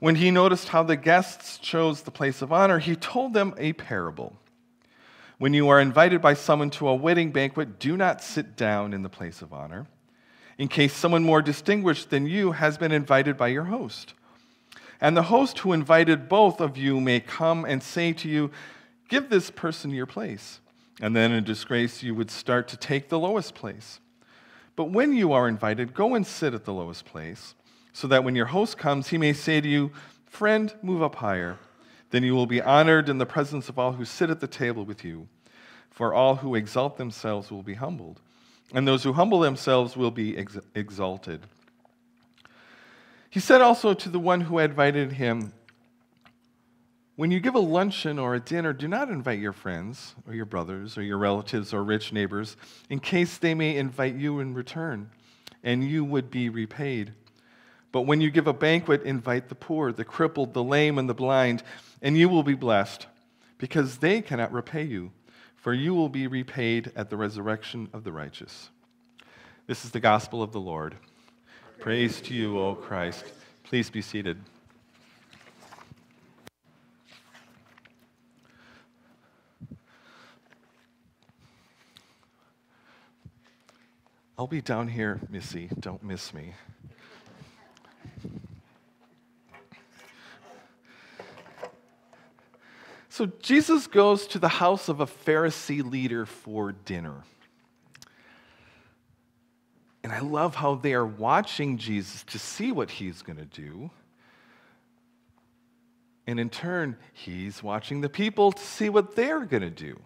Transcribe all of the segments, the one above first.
When he noticed how the guests chose the place of honor, he told them a parable. When you are invited by someone to a wedding banquet, do not sit down in the place of honor, in case someone more distinguished than you has been invited by your host. And the host who invited both of you may come and say to you, give this person your place. And then in disgrace you would start to take the lowest place. But when you are invited, go and sit at the lowest place, so that when your host comes, he may say to you, friend, move up higher. Then you will be honored in the presence of all who sit at the table with you. For all who exalt themselves will be humbled, and those who humble themselves will be exalted. He said also to the one who had invited him, when you give a luncheon or a dinner, do not invite your friends or your brothers or your relatives or rich neighbors, in case they may invite you in return, and you would be repaid. But when you give a banquet, invite the poor, the crippled, the lame, and the blind, and you will be blessed, because they cannot repay you, for you will be repaid at the resurrection of the righteous. This is the gospel of the Lord. Praise to you, O Christ. Please be seated. I'll be down here, Missy. Don't miss me. So Jesus goes to the house of a Pharisee leader for dinner. And I love how they are watching Jesus to see what he's going to do. And in turn, he's watching the people to see what they're going to do.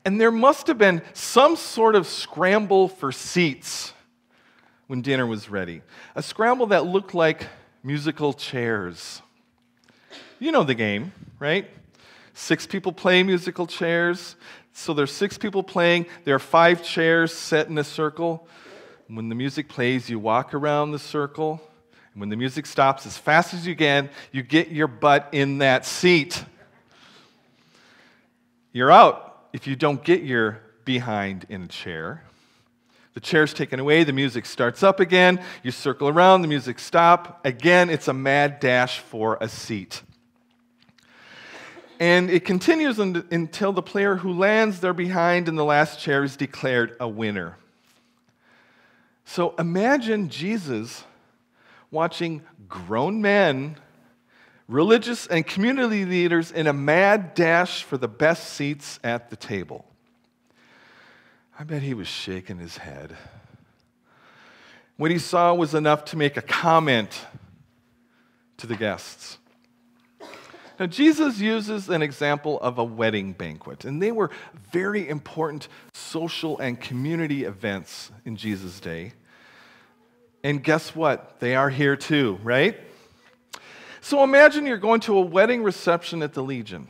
And there must have been some sort of scramble for seats when dinner was ready. A scramble that looked like musical chairs. You know the game, right? 6 people play musical chairs. So there's 6 people playing. There are 5 chairs set in a circle. When the music plays, you walk around the circle. And when the music stops, as fast as you can, you get your butt in that seat. You're out if you don't get your behind in a chair. The chair's taken away, the music starts up again, you circle around, the music stops. Again, it's a mad dash for a seat. And it continues until the player who lands there behind in the last chair is declared a winner. So imagine Jesus watching grown men, religious and community leaders in a mad dash for the best seats at the table. I bet he was shaking his head. What he saw was enough to make a comment to the guests. Now, Jesus uses an example of a wedding banquet, and they were very important social and community events in Jesus' day. And guess what? They are here too, right? So imagine you're going to a wedding reception at the Legion,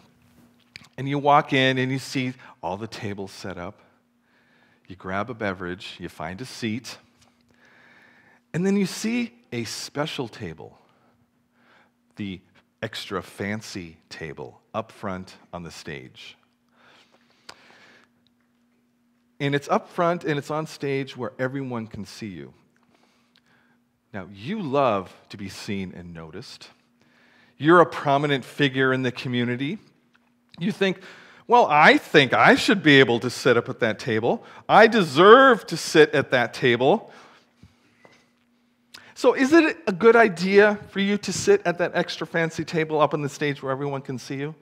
and you walk in and you see all the tables set up. You grab a beverage, you find a seat, and then you see a special table, the extra fancy table up front on the stage. And it's up front and it's on stage where everyone can see you. Now, you love to be seen and noticed. You're a prominent figure in the community. You think, well, I think I should be able to sit up at that table. I deserve to sit at that table. So is it a good idea for you to sit at that extra fancy table up on the stage where everyone can see you?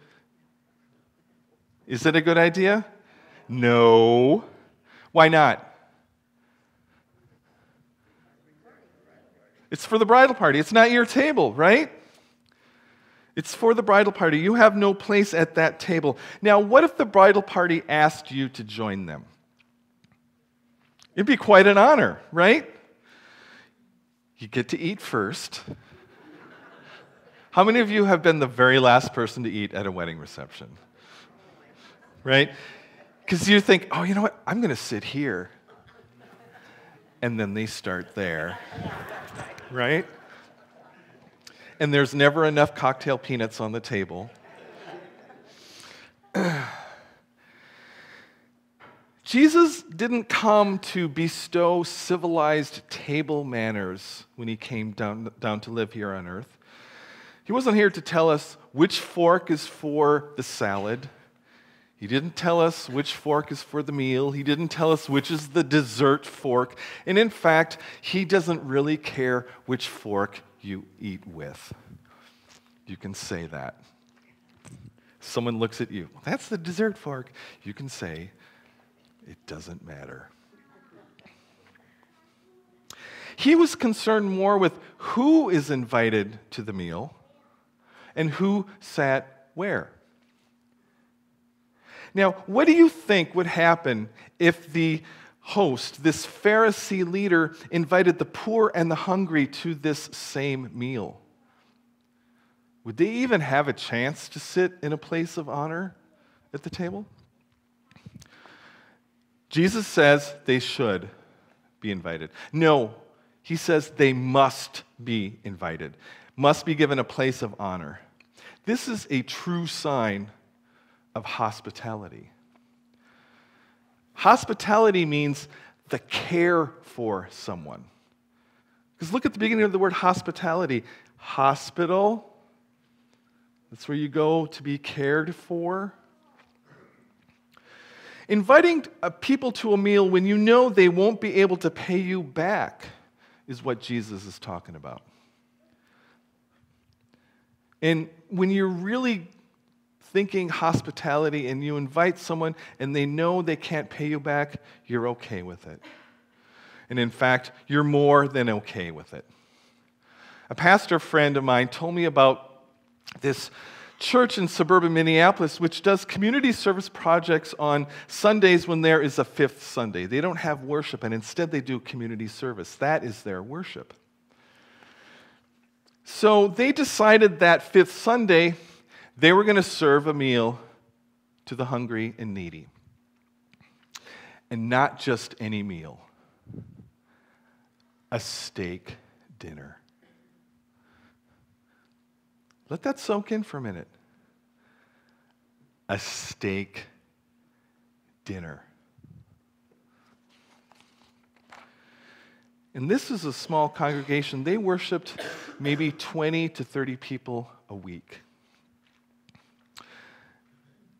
Is it a good idea? No. Why not? It's for the bridal party. It's not your table, right? It's for the bridal party. You have no place at that table. Now, what if the bridal party asked you to join them? It'd be quite an honor, right? You get to eat first. How many of you have been the very last person to eat at a wedding reception? Right? Because you think, oh, you know what? I'm going to sit here. And then they start there. Right? And there's never enough cocktail peanuts on the table. Jesus didn't come to bestow civilized table manners when he came down to live here on earth, He wasn't here to tell us which fork is for the salad. He didn't tell us which fork is for the meal. He didn't tell us which is the dessert fork. And in fact, he doesn't really care which fork you eat with. You can say that. Someone looks at you, that's the dessert fork. You can say, it doesn't matter. He was concerned more with who is invited to the meal and who sat where. Now, what do you think would happen if the host, this Pharisee leader, invited the poor and the hungry to this same meal? Would they even have a chance to sit in a place of honor at the table? Jesus says they should be invited. No, he says they must be invited, must be given a place of honor. This is a true sign of hospitality. Hospitality means the care for someone. Because look at the beginning of the word hospitality. Hospital, that's where you go to be cared for. Inviting people to a meal when you know they won't be able to pay you back is what Jesus is talking about. And when you're really thinking hospitality and you invite someone and they know they can't pay you back, you're okay with it. And in fact, you're more than okay with it. A pastor friend of mine told me about this church in suburban Minneapolis which does community service projects on Sundays when there is a fifth Sunday. They don't have worship, and instead they do community service. That is their worship. So they decided that fifth Sunday they were going to serve a meal to the hungry and needy. And not just any meal. A steak dinner. Let that soak in for a minute. A steak dinner. And this is a small congregation. They worshiped maybe 20 to 30 people a week.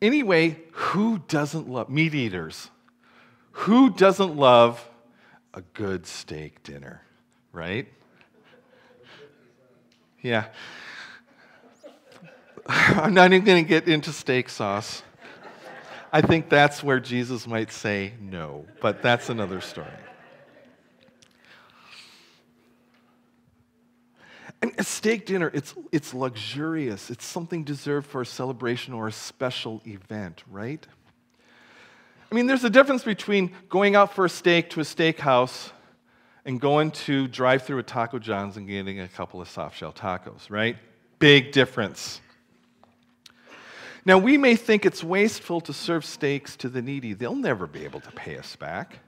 Anyway, who doesn't love meat eaters? Who doesn't love a good steak dinner, right? Yeah. I'm not even going to get into steak sauce. I think that's where Jesus might say no, but that's another story. And a steak dinner, it's luxurious. It's something deserved for a celebration or a special event, right? I mean, there's a difference between going out for a steak to a steakhouse and going to drive through a Taco John's and getting a couple of soft-shell tacos, right? Big difference. Now, we may think it's wasteful to serve steaks to the needy. They'll never be able to pay us back.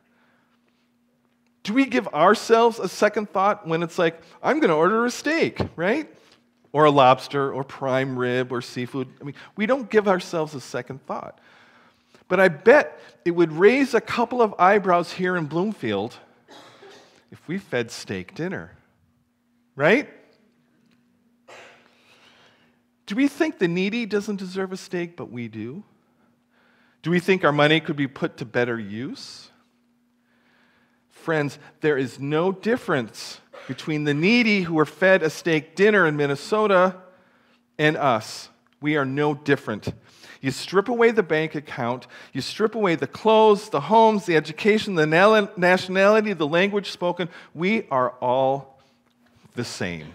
Do we give ourselves a second thought when it's like, I'm going to order a steak, right? Or a lobster, or prime rib, or seafood? I mean, we don't give ourselves a second thought. But I bet it would raise a couple of eyebrows here in Bloomfield if we fed steak dinner, right? Do we think the needy doesn't deserve a steak, but we do? Do we think our money could be put to better use? Friends, there is no difference between the needy who were fed a steak dinner in Minnesota and us. We are no different. You strip away the bank account, you strip away the clothes, the homes, the education, the nationality, the language spoken. We are all the same.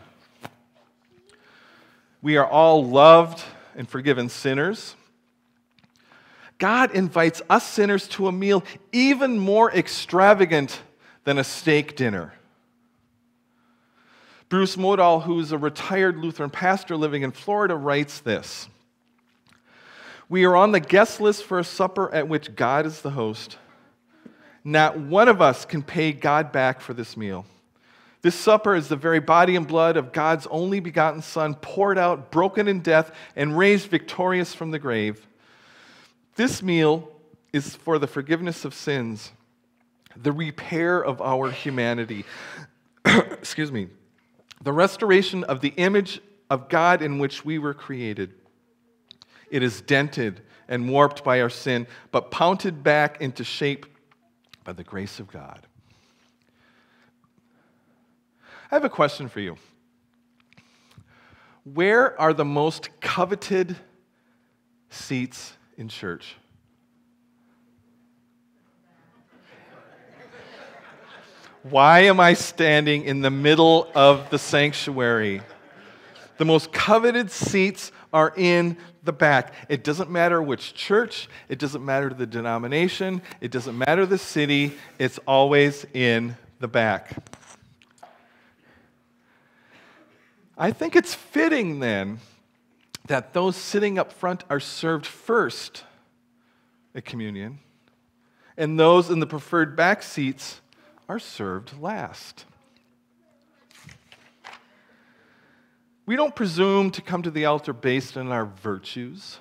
We are all loved and forgiven sinners. God invites us sinners to a meal even more extravagant than a steak dinner. Bruce Modal, who's a retired Lutheran pastor living in Florida, writes this: "We are on the guest list for a supper at which God is the host. Not one of us can pay God back for this meal. This supper is the very body and blood of God's only begotten Son, poured out, broken in death, and raised victorious from the grave. This meal is for the forgiveness of sins, the repair of our humanity, excuse me, the restoration of the image of God in which we were created. It is dented and warped by our sin, but pounded back into shape by the grace of God. I have a question for you. Where are the most coveted seats in church? Why am I standing in the middle of the sanctuary? The most coveted seats are in the back. It doesn't matter which church, it doesn't matter the denomination, it doesn't matter the city, it's always in the back. I think it's fitting then that those sitting up front are served first at communion, and those in the preferred back seats are served last. We don't presume to come to the altar based on our virtues.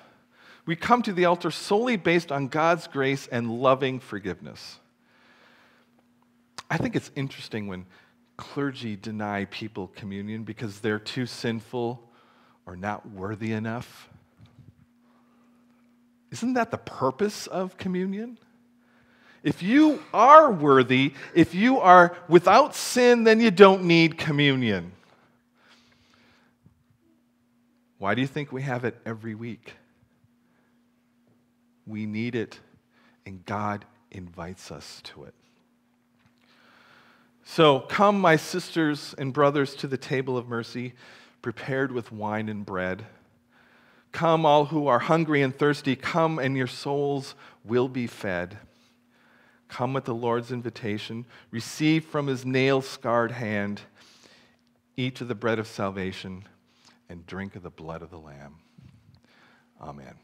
We come to the altar solely based on God's grace and loving forgiveness. I think it's interesting when clergy deny people communion because they're too sinful or not worthy enough. Isn't that the purpose of communion? If you are worthy, if you are without sin, then you don't need communion. Why do you think we have it every week? We need it, and God invites us to it. So come, my sisters and brothers, to the table of mercy, prepared with wine and bread. Come, all who are hungry and thirsty, come, and your souls will be fed. Come at the Lord's invitation, receive from his nail-scarred hand, eat of the bread of salvation, and drink of the blood of the Lamb. Amen.